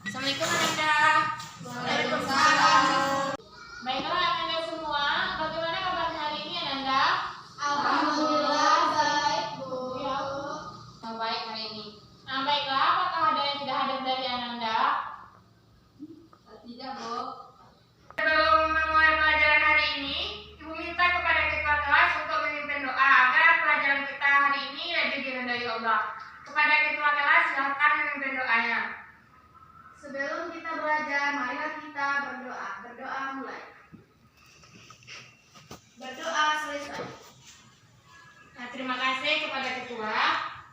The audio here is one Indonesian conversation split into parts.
Assalamualaikum Ananda. Waalaikumsalam. Baiklah Ananda semua, bagaimana kabarnya hari ini Ananda? Alhamdulillah baik, Bu. Ya, baik hari ini. Nah, baiklah, apakah ada yang tidak hadir dari Ananda? Tidak, Bu. Sebelum memulai pelajaran hari ini, Ibu minta kepada ketua kelas untuk memimpin doa agar pelajaran kita hari ini lebih diridhai Allah. Kepada ketua kelas, silakan memimpin doanya. Sebelum kita belajar, marilah kita berdoa. Berdoa mulai. Berdoa selesai. Nah, terima kasih kepada ketua.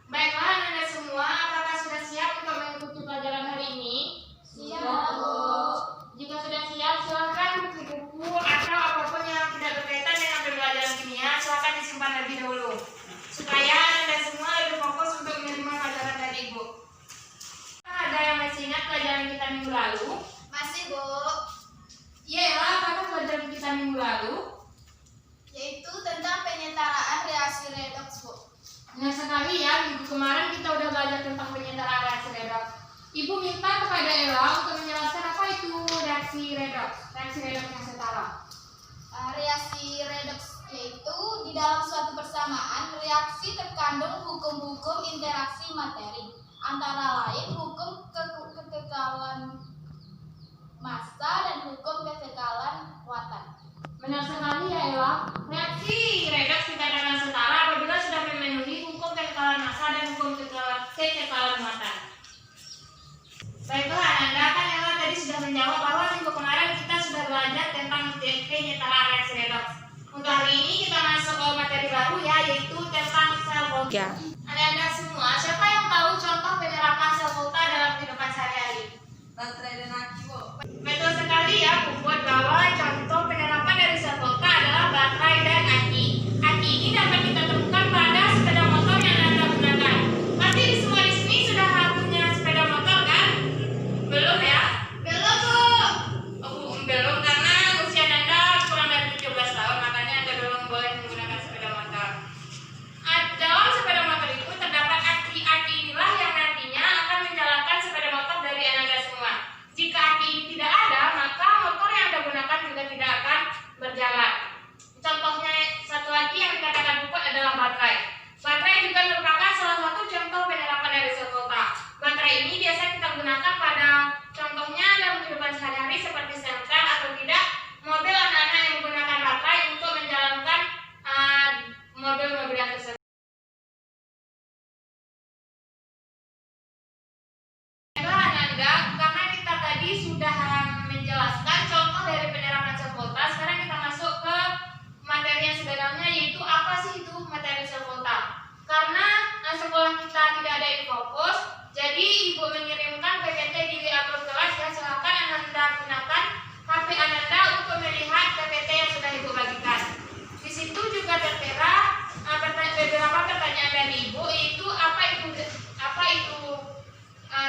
Baiklah, Anda semua, apakah sudah siap untuk mengikuti pelajaran hari ini? Siap, Bu. Jika sudah siap, silakan buku-buku atau apapun yang tidak berkaitan dengan pembelajaran kimia, silakan disimpan lebih dahulu, supaya Anda semua lebih fokus untuk menerima pelajaran dari Ibu. Ada yang masih ingat pelajaran kita minggu lalu? Masih, Bu. Iyalah, apakah pelajaran kita minggu lalu? Yaitu tentang penyetaraan reaksi redoks, Bu. Benar sekali ya, minggu kemarin kita udah belajar tentang penyetaraan reaksi redoks. Ibu minta kepada Ella untuk menjelaskan apa itu reaksi redoks yang setara. Reaksi redoks yaitu di dalam suatu persamaan reaksi terkandung hukum-hukum interaksi materi, antara lain hukum kekekalan massa dan hukum kekekalan muatan. Benar sekali ya Ella. Reaksi redoks dikatakan setara apabila sudah memenuhi hukum kekekalan massa dan hukum kekekalan muatan. Baiklah Ananda, kan Ella tadi sudah menjawab bahwa minggu kemarin kita sudah belajar tentang penyetaraan reaksi redoks. Untuk hari ini kita masuk ke materi baru ya, yaitu tentang sel volta. Anda semua, siapa yang tahu contoh penerapan sel volta dalam kehidupan sehari-hari? Baterai dan aki, Bu. Betul sekali ya, Puput, bahwa contoh penerapan dari sel volta adalah baterai dan aki. Aki ini dapat kita temukan pada sepeda motor yang Anda gunakan. Pasti semua di sini sudah punya sepeda motor kan? Belum ya? Belum, Bu. Oh, belum karena usia Anda kurang dari 17 tahun, makanya Anda belum boleh menggunakan sepeda motor. Dalam sepeda motor itu terdapat aki. Aki inilah yang nantinya akan menjalankan sepeda motor dari Anda semua. Jika aki ini tidak ada, maka motor yang Anda gunakan juga tidak akan berjalan. Contohnya satu lagi yang dikatakan Puput adalah baterai. Baterai juga merupakan salah satu contoh penerapan dari sel volta. Baterai ini biasa kita gunakan pada contohnya dalam kehidupan sehari-hari seperti senter atau tidak mobil anak-anak yang menggunakan baterai untuk menjalankan mobil-mobil yang tersebut. Karena kita tadi sudah menjelaskan contoh dari penerapan sel volta, sekarang kita masuk ke materi yang sebenarnya, yaitu apa sih itu materi sel volta. Karena sekolah kita tidak ada infopos, jadi Ibu mengirimkan PPT di WA grup kelas ya, silakan Anda gunakan HP Anda untuk melihat PPT yang sudah Ibu bagikan. Di situ juga tertera beberapa pertanyaan dari Ibu, yaitu apa itu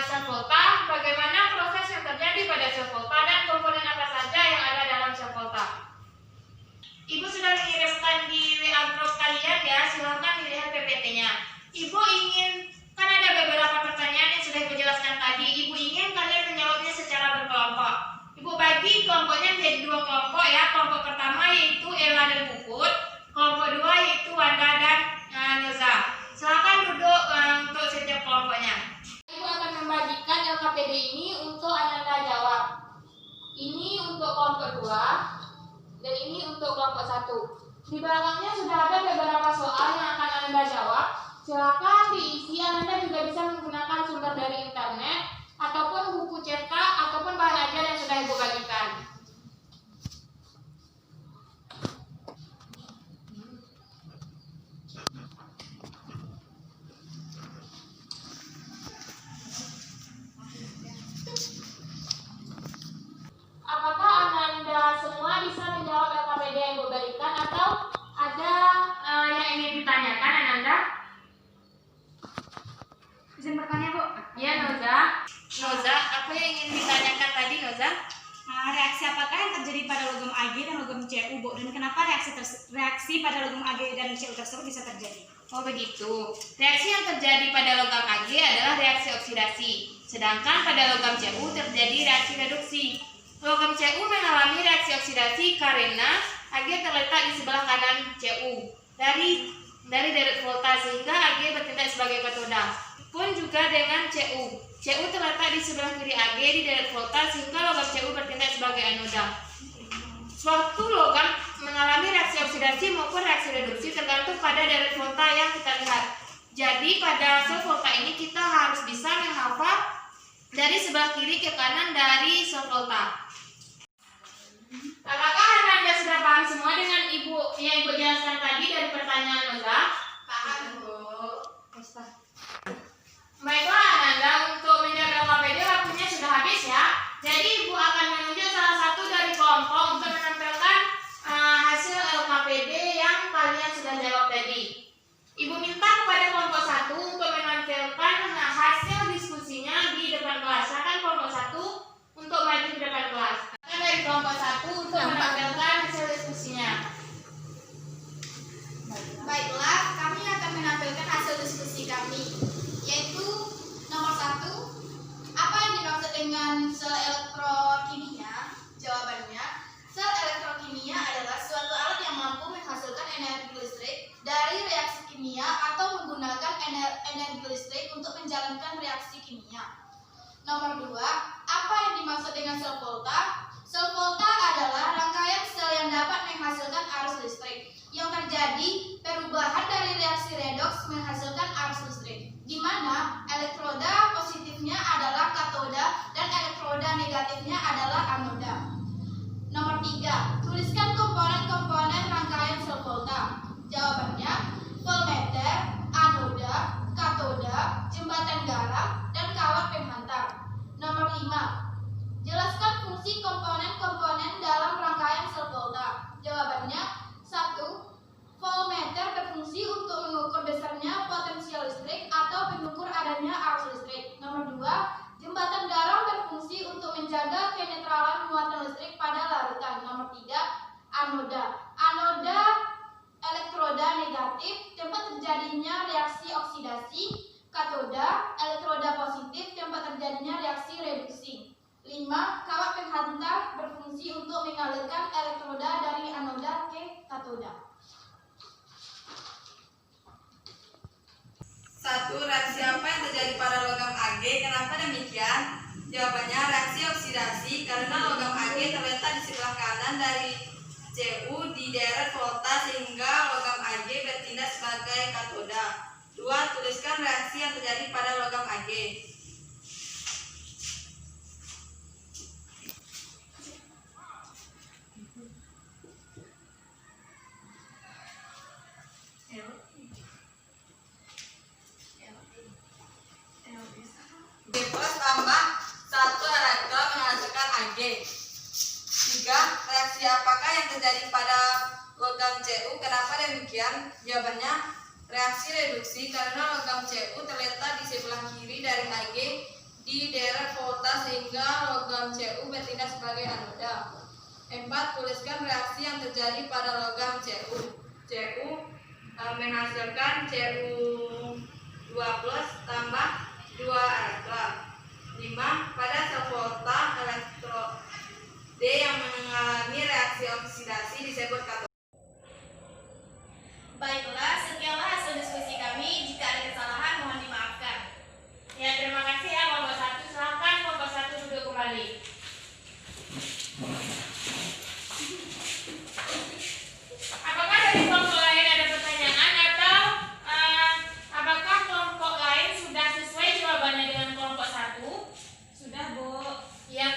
sel volta, bagaimana proses yang terjadi pada sel volta, dan komponen apa saja yang ada dalam sel volta. Ibu sudah mengirimkan di WA grup kalian ya, silakan dilihat PPT-nya. Ibu ingin, kan ada beberapa pertanyaan yang sudah Ibu jelaskan tadi, Ibu ingin kalian menjawabnya secara berkelompok. Ibu bagi kelompoknya menjadi 2 kelompok ya. Kelompok pertama yaitu Ella dan Puput, kelompok 2 yaitu Wanda dan Nyoza. Silakan duduk untuk setiap kelompoknya. Ibu akan membagikan LKPD ini untuk Anda jawab. Ini untuk kelompok 2 dan ini untuk kelompok 1. Di belakangnya sudah ada beberapa soal yang akan Anda jawab. Silakan diisi. Anda juga bisa menggunakan sumber dari internet ataupun buku cetak ataupun bahan ajar yang sudah Ibu bagikan. Apakah Anda semua bisa menjawab LKPD yang Ibu berikan atau ada yang ingin ditanyakan Anda? Izin bertanya, Bu. Iya, Noza. Noza, apa yang ingin ditanyakan tadi, Noza? Reaksi pada logam Ag dan Cu tersebut bisa terjadi. Oh begitu. Reaksi yang terjadi pada logam Ag adalah reaksi oksidasi, sedangkan pada logam Cu terjadi reaksi reduksi. Logam Cu mengalami reaksi oksidasi karena Ag terletak di sebelah kanan Cu dari deret volta, sehingga Ag bertindak sebagai katoda. Pun juga dengan Cu terletak di sebelah kiri Ag di deret volta, sehingga logam Cu bertindak sebagai anoda. Suatu logam mengalami reaksi oksidasi maupun reaksi reduksi tergantung pada deret volta yang kita lihat. Jadi pada sel volta ini kita harus bisa menghafal dari sebelah kiri ke kanan dari sel volta. Apakah Anda sudah paham semua dengan yang Ibu jelaskan tadi dari pertanyaan Noza? Paham, Bu. Baiklah Anda, untuk menjawab LKPD waktunya sudah habis ya. Jadi Ibu akan menunjuk salah satu dari kelompok untuk menampilkan hasil LKPD yang kalian sudah jawab tadi. Ibu minta kepada kelompok 1 untuk menampilkan hasil diskusinya di depan kelas. Silakan kelompok 1 untuk maju di depan kelas. Silakan dari kelompok 1 untuk menampilkan hasil diskusinya. Baiklah, kami akan menampilkan hasil diskusi kami, yaitu nomor 1. Apa yang dimaksud dengan sel elektrokimia? Jawabannya, sel elektrokimia adalah suatu alat yang mampu menghasilkan energi listrik dari reaksi kimia atau menggunakan energi listrik untuk menjalankan reaksi kimia. Nomor 2. Apa yang dimaksud dengan sel volta? Sel volta adalah rangkaian sel yang dapat menghasilkan arus listrik yang terjadi perubahan dari reaksi redoks menghasilkan arus listrik, di mana elektroda positifnya adalah katoda dan elektroda negatifnya adalah anoda. Nomor 3. Tuliskan komponen-komponen rangkaian sel volta. Jawabannya, voltmeter, anoda, katoda, jembatan garam, dan kawat penghantar. Nomor 5. Jelaskan fungsi komponen-komponen dalam rangkaian sel volta. Jawabannya, 1. Voltmeter berfungsi untuk mengukur besarnya potensial listrik atau mengukur adanya arus listrik. Nomor 2. Jembatan garam berfungsi untuk menjaga kenetralan muatan listrik pada larutan. Nomor 3. Anoda. Anoda elektroda negatif, tempat terjadinya reaksi oksidasi. Katoda, elektroda positif, tempat terjadinya reaksi reduksi. 5. Kawat penghantar berfungsi untuk mengalirkan elektroda dari anoda ke katoda. 1. Reaksi apa yang terjadi pada logam Ag? Kenapa demikian? Jawabannya, reaksi oksidasi karena logam Ag terletak di sebelah kanan dari Cu di deret volta, sehingga logam Ag bertindak sebagai katoda. 2. Tuliskan reaksi yang terjadi pada logam Ag. B plus tambah 1 elektron menghasilkan Ag. 3. Reaksi apakah yang terjadi pada logam Cu? Kenapa demikian? Jawabannya, reaksi reduksi karena logam Cu terletak di sebelah kiri dari Ag di deret volta, sehingga logam Cu bertindak sebagai anoda. 4. Tuliskan reaksi yang terjadi pada logam Cu. Cu menghasilkan Cu2 plus tambah 2 elektron. 5. Pada sel volta, elektrode yang mengalami reaksi oksidasi disebut katoda. Baiklah, sekianlah hasil diskusi kami. Jika ada kesalahan, mohon dimaafkan. Ya, terima kasih ya kelompok 1. Silakan kelompok 1 duduk kembali. Apakah dari kelompok lain ada pertanyaan atau apakah kelompok lain sudah sesuai jawabannya dengan kelompok 1? Sudah, Bu. Ya,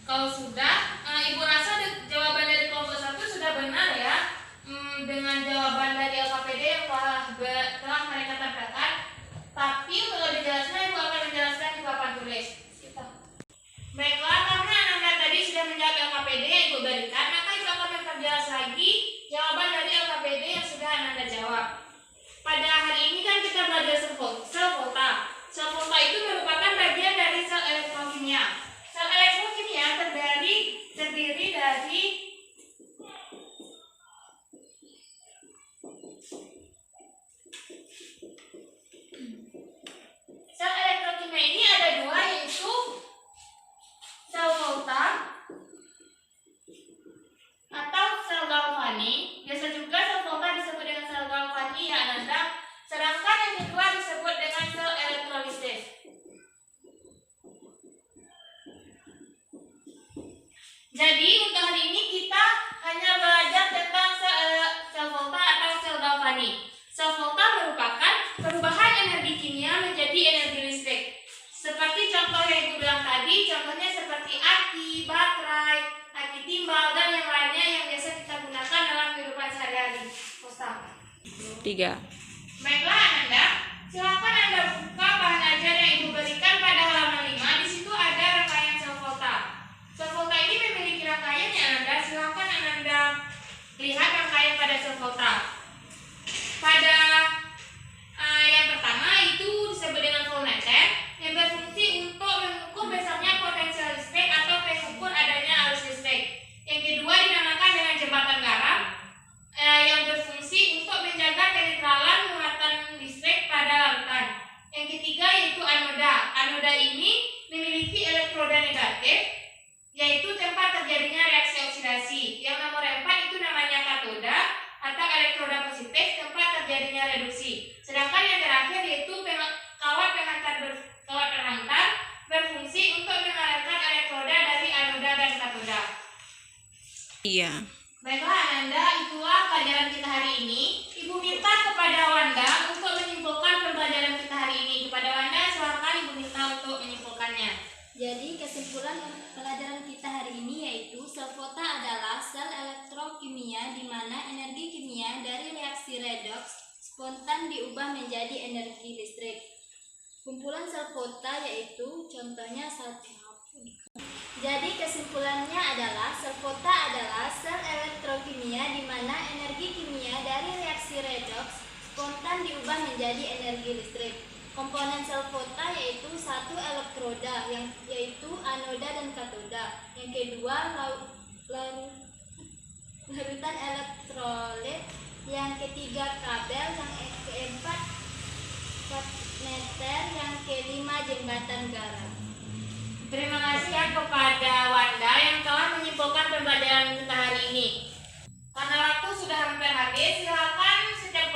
kalau sudah, Ibu rasa jawaban dari kelompok 1 sudah benar ya, dengan jawaban dari LKPD yang telah mereka tampilkan. Tapi untuk lebih jelasnya, Ibu akan menjelaskan di papan tulis. Baiklah, karena Anda tadi sudah menjawab LKPD yang Ibu berikan, maka Ibu akan memperjelas lagi jawaban dari LKPD yang sudah Anda jawab. Pada hari ini kan kita belajar sel volta. Sel volta itu merupakan bagian dari sel elektrokimia. Sel elektrokimia terdiri dari nih. Sel volta merupakan perubahan energi kimia menjadi energi listrik. Seperti contoh yang ibu bilang tadi, contohnya seperti aki, baterai, aki timbal, dan yang lainnya yang biasa kita gunakan dalam kehidupan sehari-hari. Ustaz. 3. Baiklah Ananda, silakan Anda buka bahan ajar yang ibu berikan pada halaman 5. Di situ ada rangkaian sel volta. Sel volta ini memiliki rangkaian ya Ananda. Silakan Ananda lihat rangkaian pada sel volta. Pada yang pertama itu disebut dengan voltmeter yang berfungsi untuk mengukur besarnya potensial listrik atau mengukur adanya arus listrik. Yang kedua dinamakan dengan jembatan garam yang berfungsi untuk menjaga kenetralan muatan listrik pada larutan. Yang ketiga yaitu anoda. Anoda ini memiliki elektroda negatif, yaitu tempat terjadinya reaksi oksidasi. Yang nomor 4 itu namanya katoda atau elektroda positif, tempat terjadinya reduksi. Sedangkan yang terakhir yaitu kawat penghantar berfungsi untuk mengalirkan elektroda dari anoda dan katoda. Iya. Baiklah Ananda, itulah pelajaran kita hari ini. Ibu minta kepada Wanda untuk menyimpulkan pembelajaran kita hari ini. Kepada Wanda, silakan Ibu minta untuk menyimpulkannya. Jadi kesimpulan pelajaran kita hari ini yaitu sel volta adalah sel elektrokimia di mana energi kimia dari reaksi redoks spontan diubah menjadi energi listrik. Kumpulan sel volta yaitu contohnya Jadi kesimpulannya adalah sel volta adalah sel elektrokimia di mana energi kimia dari reaksi redoks spontan diubah menjadi energi listrik. Komponen sel volta yaitu satu elektroda yaitu anoda dan katoda. Yang kedua larutan elektrolit. Yang ketiga kabel. Yang keempat voltmeter. Yang kelima jembatan garam. Terima kasih ya kepada Wanda yang telah menyimpulkan pembelajaran kita hari ini. Karena waktu sudah hampir habis, silakan setiap